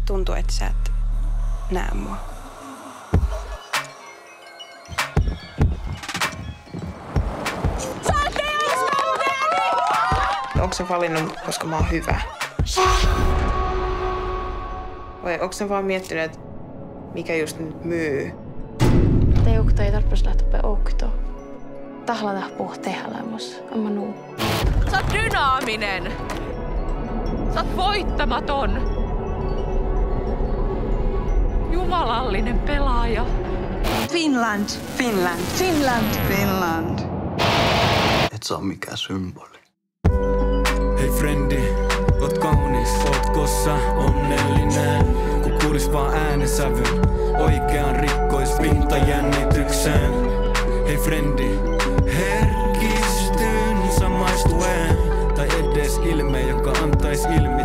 tuntuu, että sä et näe mua. Onko se valinnut, koska mä oon hyvä? Vai onko se vaan miettinyt, että mikä just nyt myy? Teukta ei tarvitse lähteä oktoon. Tahlata puhua tehälämässä. Amma nuu. Sä oot dynaaminen. Sä oot voittamaton. Jumalallinen pelaaja. Finland, Finland, Finland, Finland. Et sä oo mikään symboli. Hei frendi, oot kaunis, oot kossa onnellinen. Kun kuulis vaan äänensävyn, oikean rikkois pintajännitykseen. Hei frendi, herkistyn samaistuen. Tai edes ilme, joka antais ilme.